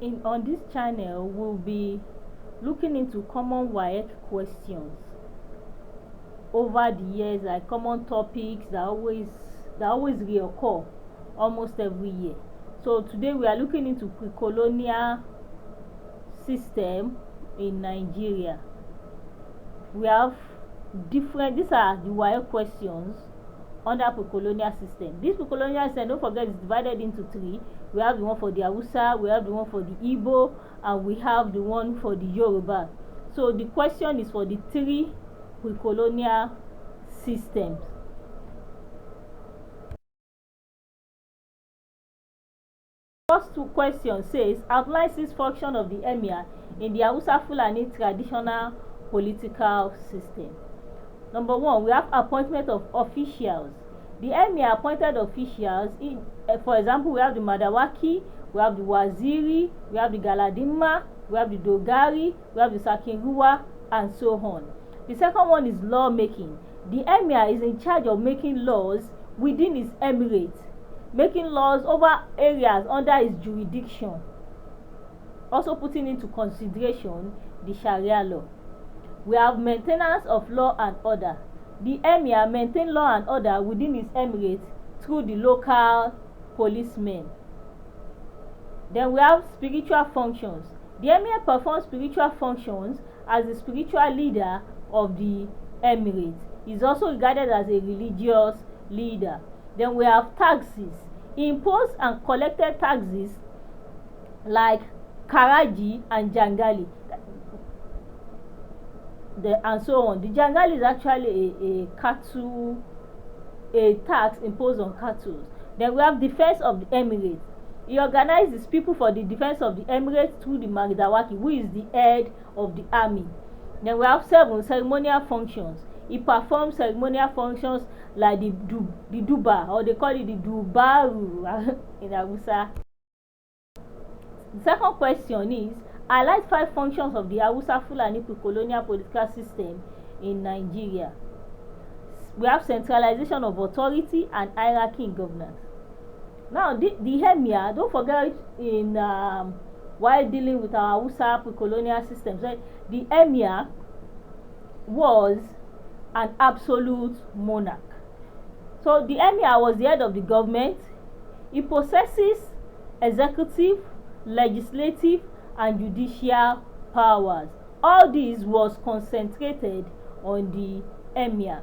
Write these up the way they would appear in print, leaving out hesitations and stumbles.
On this channel, we'll be looking into common WAEC questions over the years, like common topics that always reoccur almost every year. So today we are looking into pre-colonial system in Nigeria. We have these are the WAEC questions under pre-colonial system. This pre-colonial system, don't forget, is divided into three. We have the one for the Hausa, we have the one for the Igbo, and we have the one for the Yoruba. So the question is for the three pre-colonial systems. First two questions says, outline six functions of the emir in the Hausa Fulani traditional political system. Number one, we have appointment of officials. The emir appointed officials for example, we have the Madawaki, we have the Waziri, we have the Galadima, we have the Dogari, we have the Sakinruwa, and so on. The second one is law making. The emir is in charge of making laws within his emirate, making laws over areas under his jurisdiction, also putting into consideration the Sharia law. We have maintenance of law and order. The emir maintains law and order within his emirate through the local policemen. Then we have spiritual functions. The emir performs spiritual functions as the spiritual leader of the emirate. He is also regarded as a religious leader. Then we have taxes. Imposed and collected taxes like Karaji and Jangali, and so on. The Jangali is actually a tax imposed on cattle. Then we have defense of the emirate. He organizes people for the defense of the emirate through the Magdawaki, who is the head of the army. Then we have 7 ceremonial functions. He performs ceremonial functions like the Duba, or they call it the Dubaru in Hausa. The second question is, highlight 5 functions of the Hausa Fulani pre-colonial political system in Nigeria. We have centralization of authority and hierarchy in governance. Now, the emir, don't forget, while dealing with our Hausa pre-colonial systems, right, the emir was an absolute monarch. So the emir was the head of the government. He possesses executive, legislative, and judicial powers. All this was concentrated on the emir.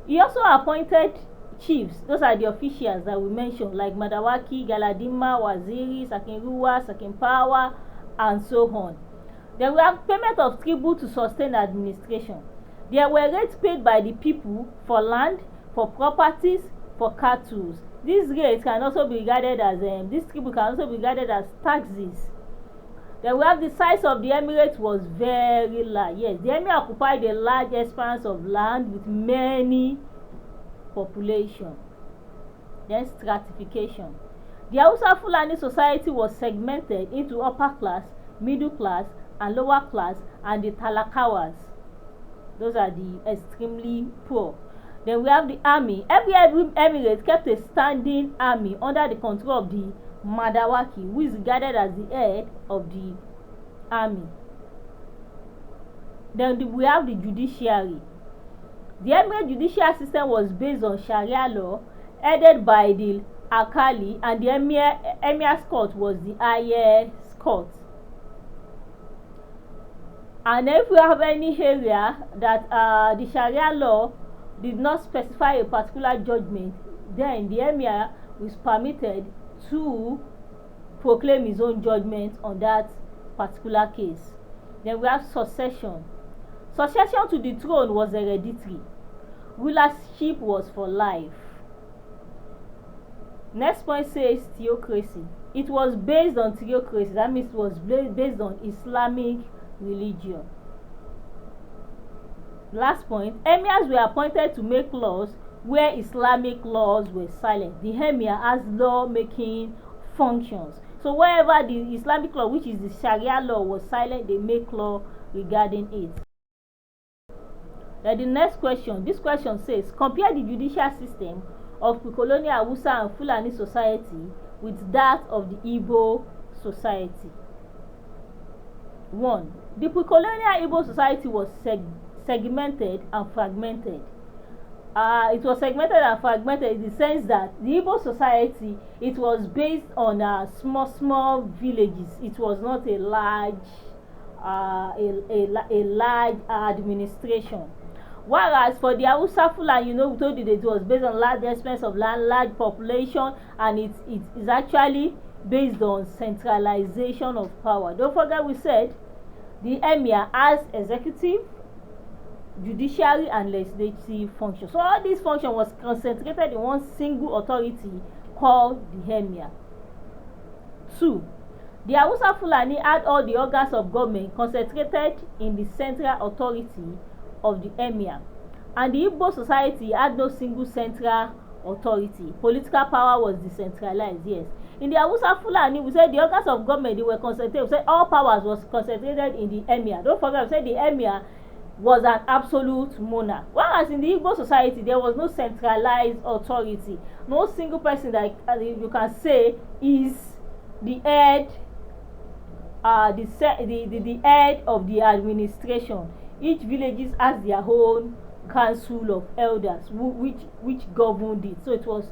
He also appointed chiefs. Those are the officials that we mentioned, like Madawaki, Galadima, Waziri, Sakinruwa, Sakinpawa, and so on. Then we have payment of tribute to sustain administration. There were rates paid by the people for land, for properties, for cattle. These rates can also be regarded as this tribute can also be regarded as taxes. Then we have the size of the emirate was very large. Yes, the emir occupied a large expanse of land with many population. Then stratification. The Hausa Fulani society was segmented into upper class, middle class, and lower class, and the Talakawas. Those are the extremely poor. Then we have the army. Every emirate kept a standing army under the control of the Madawaki, who is regarded as the head of the army. Then we have the judiciary. The emirate judicial system was based on Sharia law, headed by the Alkali, and the emir's court was the highest court. And if we have any area that the Sharia law did not specify a particular judgment, then the emir is permitted to proclaim his own judgment on that particular case. Then we have succession. Succession to the throne was hereditary. Rulership was for life. Next point says theocracy. It was based on theocracy. That means it was based on Islamic religion. Last point, emirs were appointed to make laws where Islamic laws were silent. The emir has law-making functions. So wherever the Islamic law, which is the Sharia law, was silent, they make law regarding it. Then the next question, this question says, compare the judicial system of pre-colonial Hausa and Fulani society with that of the Igbo society. 1. The pre-colonial Igbo society was segmented and fragmented. It was segmented and fragmented in the sense that the Igbo society, it was based on small villages. It was not a large administration. Whereas for the Hausa Fulani, we told you that it was based on large expense of land, large population, and it is actually based on centralization of power. Don't forget, we said the emir has executive, judiciary, and legislative function. So all these functions was concentrated in one single authority called the emir. 2. The Hausa Fulani had all the organs of government concentrated in the central authority of the emir, and the Igbo society had no single central authority. Political power was decentralized. Yes, in the Hausa Fulani, we said the organs of government, they were concentrated. We said all powers was concentrated in the emir. Don't forget, we said the emir was an absolute monarch. Whereas in the Igbo society, there was no centralized authority. No single person that you can say is the head, the head of the administration. Each village has their own council of elders which governed it. So it was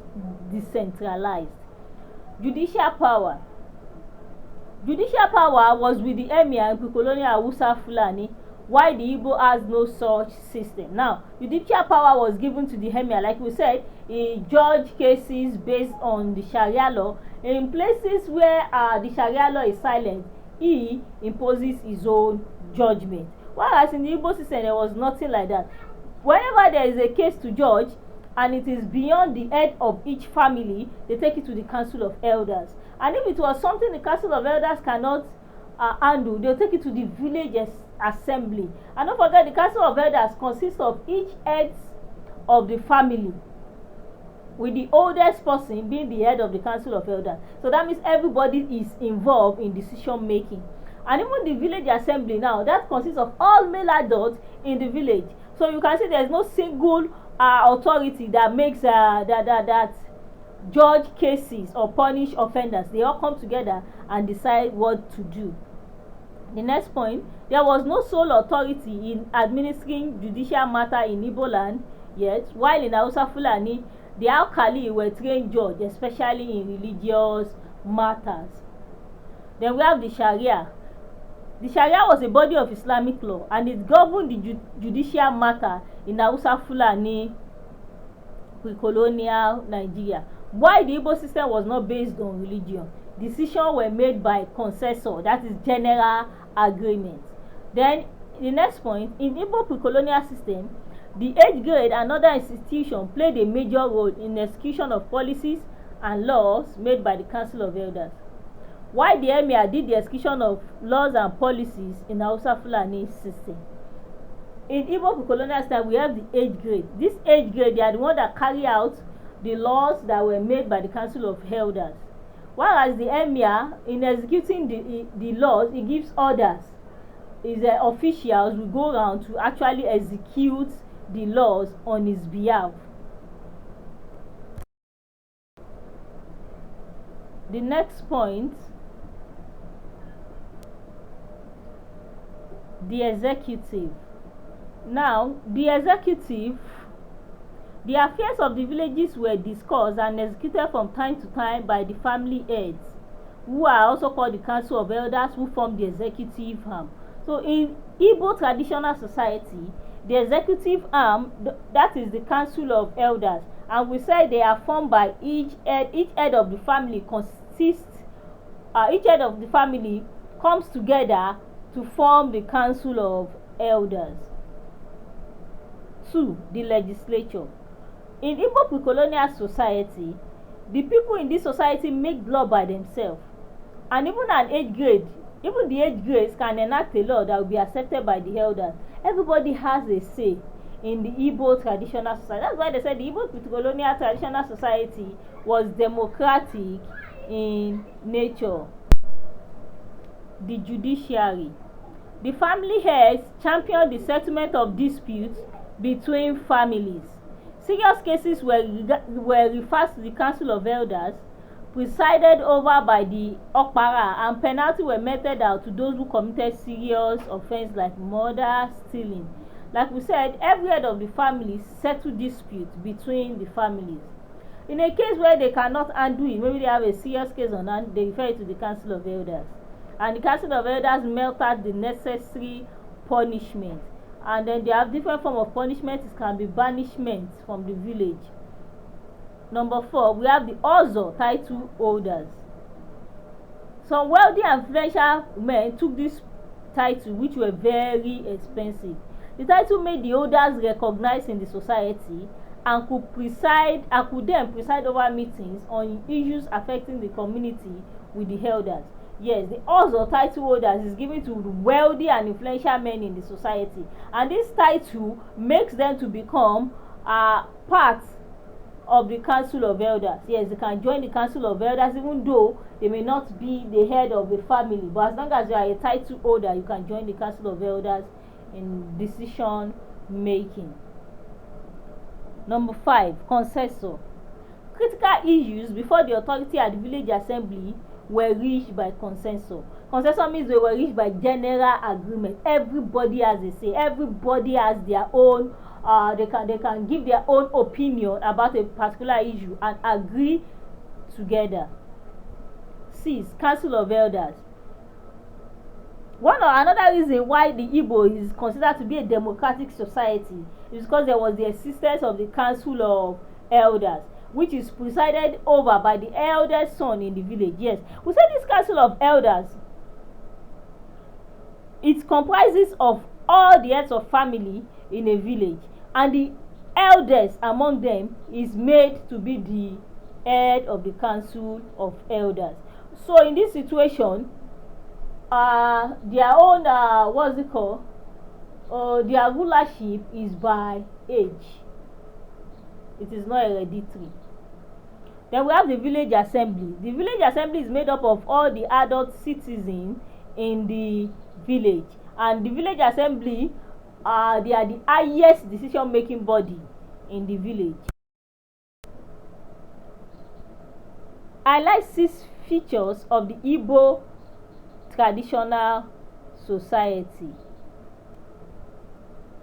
decentralized. Judicial power. Judicial power was with the emir and pre-colonial Hausa Fulani, while the Igbo has no such system. Now, judicial power was given to the emir, like we said. He judged cases based on the Sharia law. In places where the Sharia law is silent, he imposes his own judgment. Whereas in the Igbo system, there was nothing like that. Whenever there is a case to judge and it is beyond the head of each family, they take it to the council of elders. And if it was something the council of elders cannot handle, they'll take it to the village assembly. And don't forget, the council of elders consists of each head of the family, with the oldest person being the head of the council of elders. So that means everybody is involved in decision making. And even the village assembly now, that consists of all male adults in the village. So you can see there is no single authority that makes that judge cases or punish offenders. They all come together and decide what to do. The next point, there was no sole authority in administering judicial matter in Igbo land yet, while in Hausa Fulani, the alkali were trained judges, especially in religious matters. Then we have the Sharia. The Sharia was a body of Islamic law, and it governed the judicial matter in Hausa Fulani pre-colonial Nigeria. Why the Igbo system was not based on religion. Decisions were made by consensus, that is general agreement. Then the next point, in Igbo pre-colonial system, the age grade and other institutions played a major role in execution of policies and laws made by the Council of Elders. While the emir did the execution of laws and policies in Hausa Fulani system. In Igbo pre-colonial system, we have the age grade. This age grade, they are the ones that carry out the laws that were made by the Council of Elders. Whereas the emir, in executing the laws, he gives orders. His officials will go around to actually execute the laws on his behalf. The next point, the executive. Now, the executive, the affairs of the villages were discussed and executed from time to time by the family heads, who are also called the Council of Elders, who form the executive arm. So in Igbo traditional society, the executive arm, that is the Council of Elders, and we say they are formed by each head of the family each head of the family comes together to form the Council of Elders. 2. The legislature. In Igbo pre-colonial society, the people in this society make law by themselves, and even the age grades can enact a law that will be accepted by the elders. Everybody has a say in the Igbo traditional society. That's why they said the Igbo pre-colonial traditional society was democratic in nature. The judiciary. The family heads championed the settlement of disputes between families. Serious cases were referred to the Council of Elders, presided over by the Okpara, and penalty were meted out to those who committed serious offence like murder, stealing. Like we said, every head of the family settle disputes between the families. In a case where they cannot undo it, maybe they have a serious case on hand, they refer it to the Council of Elders, and the Council of Elders melt out the necessary punishment. And then they have different form of punishment. It can be banishment from the village. Number 4, we have the Ozo title holders. Some wealthy and influential men took this title, which were very expensive. The title made the holders recognized in the society and could then preside over meetings on issues affecting the community with the elders. Yes, the Ozo title holders is given to the wealthy and influential men in the society, and this title makes them to become part of the Council of Elders. Yes, they can join the Council of Elders even though they may not be the head of the family, but as long as you are a title holder, you can join the Council of Elders in decision making. Number 5, consensus. Critical issues before the authority at the village assembly were reached by consensus. Consensus means they were reached by general agreement. Everybody has a say. Everybody has their own. They can give their own opinion about a particular issue and agree together. 6, Council of Elders. Another reason why the Igbo is considered to be a democratic society is because there was the existence of the Council of Elders, which is presided over by the eldest son in the village. Yes, we say this Council of Elders, it comprises of all the heads of family in a village, and the eldest among them is made to be the head of the Council of Elders. So in this situation, their own their rulership is by age. It is not hereditary. Then we have the village assembly. The village assembly is made up of all the adult citizens in the village, and the village assembly they are the highest decision making body in the village. I like 6 features of the Igbo traditional society.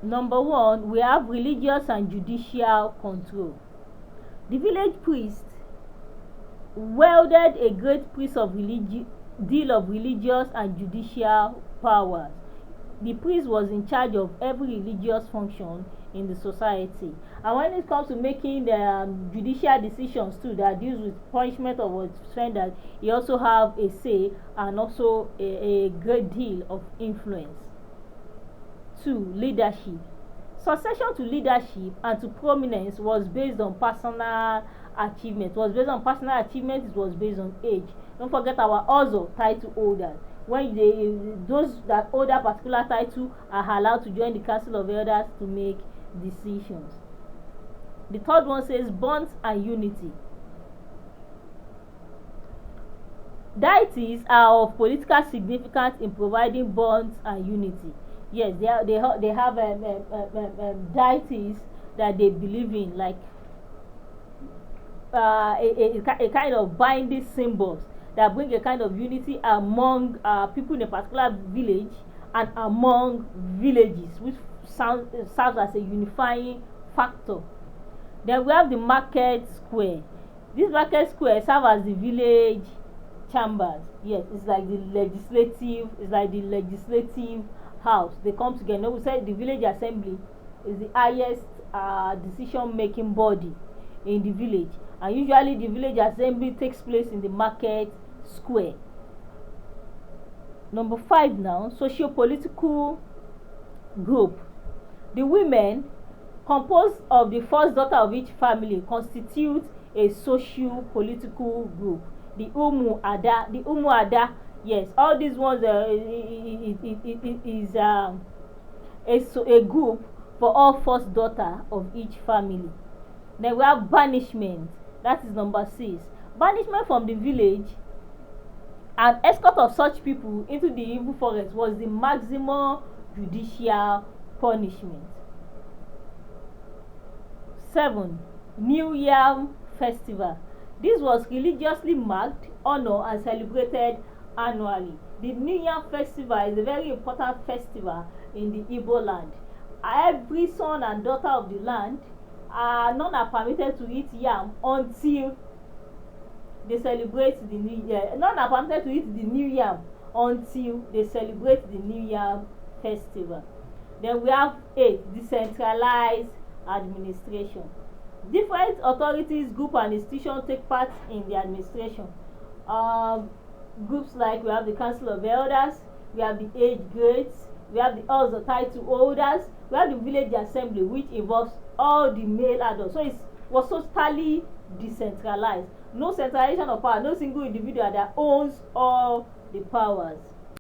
Number 1, we have religious and judicial control. The village priest wielded a great deal of religious and judicial powers. The priest was in charge of every religious function in the society, and when it comes to making the judicial decisions too that deals with punishment of offenders, he also have a say and also a great deal of influence. 2, leadership. Succession to leadership and to prominence was based on personal achievement. It was based on personal achievement. It was based on age. Don't forget our also title holders. When those that hold a particular title are allowed to join the Council of Elders to make decisions. The 3rd one says bonds and unity. Deities are of political significance in providing bonds and unity. Yes, they have deities that they believe in, like a kind of binding symbols that bring a kind of unity among people in a particular village and among villages, which serves as a unifying factor. Then we have the market square. This market square serves as the village chambers. Yes, it's like the legislative house. They come together. We say the village assembly is the highest decision making body in the village, and usually the village assembly takes place in the market square. Number 5 now, socio-political group. The women, composed of the first daughter of each family, constitute a socio-political group. The Umu Ada, yes, all these ones is a group for all first daughter of each family. Then we have banishment. That is number 6. Banishment from the village and escort of such people into the evil forest was the maximum judicial punishment. 7. New Yam Festival. This was religiously marked, honored, and celebrated annually. The New Yam Festival is a very important festival in the Igbo land. Every son and daughter of the land none are permitted to eat yam until they celebrate the new year. None are permitted to eat the new yam until they celebrate the New Yam Festival. Then we have 8, decentralized administration. Different authorities, group and institutions take part in the administration. Groups like we have the Council of Elders, we have the age grades, we have the halls of title holders, we have the village assembly, which involves all the male adults. So it was totally decentralized. No centralization of power, no single individual that owns all the powers.